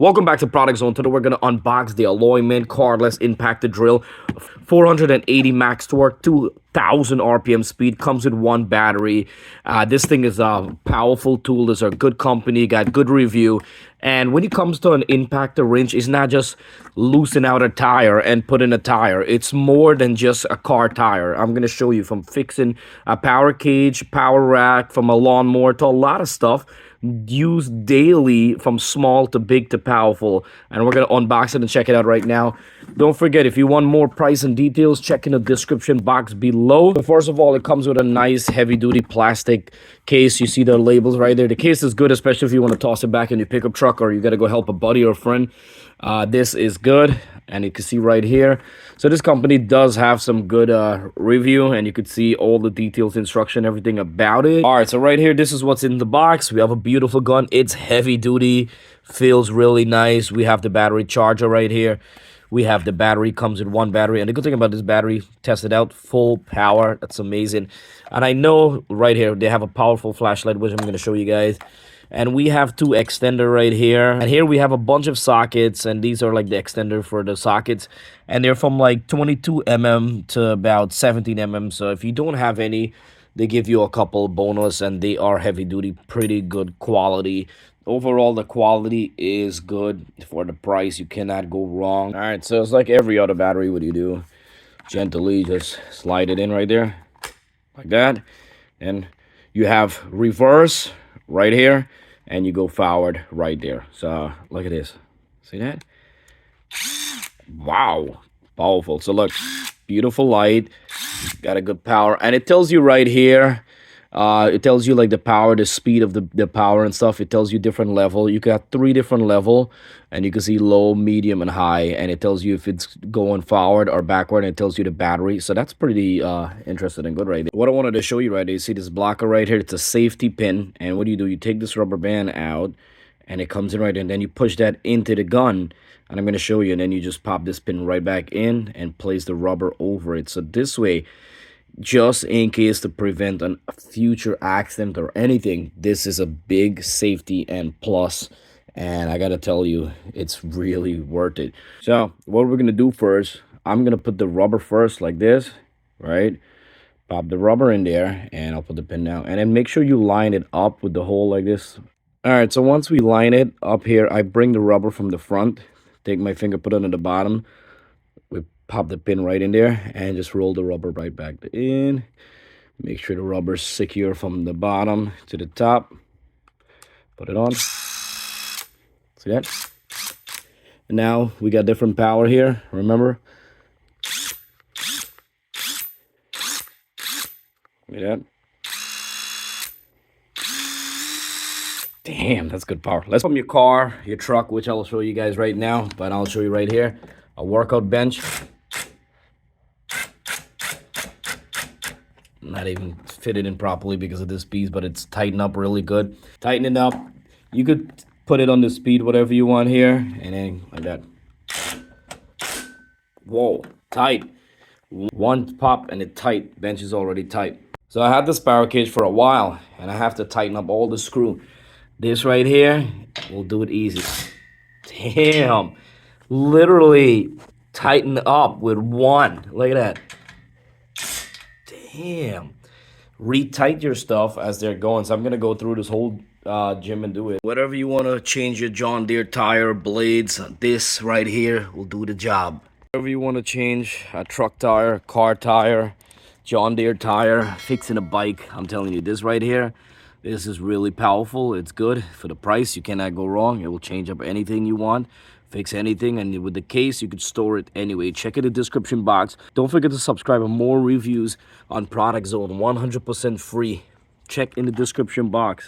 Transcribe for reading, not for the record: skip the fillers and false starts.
Welcome back to Product Zone. Today we're going to unbox the Alloyman Cordless impactor drill. 480 max torque, 2000 RPM speed, comes with one battery. This thing is a powerful tool. It's a good company, got good review. And when it comes to an impactor wrench, it's not just loosen out a tire and put in a tire. It's more than just a car tire. I'm going to show you from fixing a power cage, power rack, from a lawnmower to a lot of stuff used daily, from small to big to powerful. And we're going to unbox it and check it out right now. Don't forget, if you want more price and details, check in the description box below. So first of all, it comes with a nice heavy duty plastic case. You see the labels right there. The case is good, especially if you want to toss it back in your pickup truck or you got to go help a buddy or a friend. This is good, and you can see right here. So this company does have some good review, and you could see all the details, instruction, everything about it. All right, so right here, this is what's in the box. We have a beautiful gun. It's heavy duty, feels really nice. We have the battery charger right here. We have the battery, comes with one battery. And the good thing about this battery, tested out, full power. That's amazing. And I know right here, they have a powerful flashlight, which I'm going to show you guys. And we have two extender right here. And here we have a bunch of sockets. And these are like the extender for the sockets. And they're from like 22 mm to about 17 mm. So if you don't have any, they give you a couple bonus. And they are heavy duty, pretty good quality. Overall, the quality is good for the price. You cannot go wrong. All right, so it's like every other battery. What do? Gently just slide it in right there, like that. And you have reverse right here, and you go forward right there. So look at this. See that? Wow, powerful. So look, beautiful light, got a good power, and it tells you right here. It tells you like the power, the speed of the power and stuff. It tells you different level. You got 3 different level, and you can see low, medium, and high. And it tells you if it's going forward or backward, and it tells you the battery. So that's pretty interesting and good right there. What I wanted to show you right there, you see this blocker right here. It's a safety pin. And what do? You take this rubber band out, and it comes in right there, and then you push that into the gun. And I'm going to show you, and then you just pop this pin right back in and place the rubber over it. So this way, just in case to prevent a future accident or anything, this is a big safety and plus, and I gotta tell you, it's really worth it. So what we're gonna do first, I'm gonna put the rubber first like this, right? Pop the rubber in there, and I'll put the pin down, and then make sure you line it up with the hole like this. All right, so once we line it up here, I bring the rubber from the front, take my finger, put it on the bottom, we pop the pin right in there, and just roll the rubber right back in. Make sure the rubber's secure from the bottom to the top. Put it on. See that? And now we got different power here, remember? See that? Damn, that's good power. Let's from your car, your truck, which I'll show you guys right now, but I'll show you right here. A workout bench. Not even fitted in properly because of this piece, but it's tightened up really good. Tighten it up. You could put it on the speed, whatever you want here, and then like that. Whoa, tight. One pop and it's tight. Bench is already tight. So I had this power cage for a while, and I have to tighten up all the screw. This right here will do it easy. Damn, literally tighten up with one. Look at that. Damn. Retight your stuff as they're going. So I'm going to go through this whole gym and do it. Whatever you want to change your John Deere tire, blades, this right here will do the job. Whatever you want to change, a truck tire, car tire, John Deere tire, fixing a bike. I'm telling you, this right here, this is really powerful. It's good for the price. You cannot go wrong. It will change up anything you want. Fix anything, and with the case you could store it anyway. Check in the description box. Don't forget to subscribe for more reviews on Product Zone, 100% free. Check in the description box.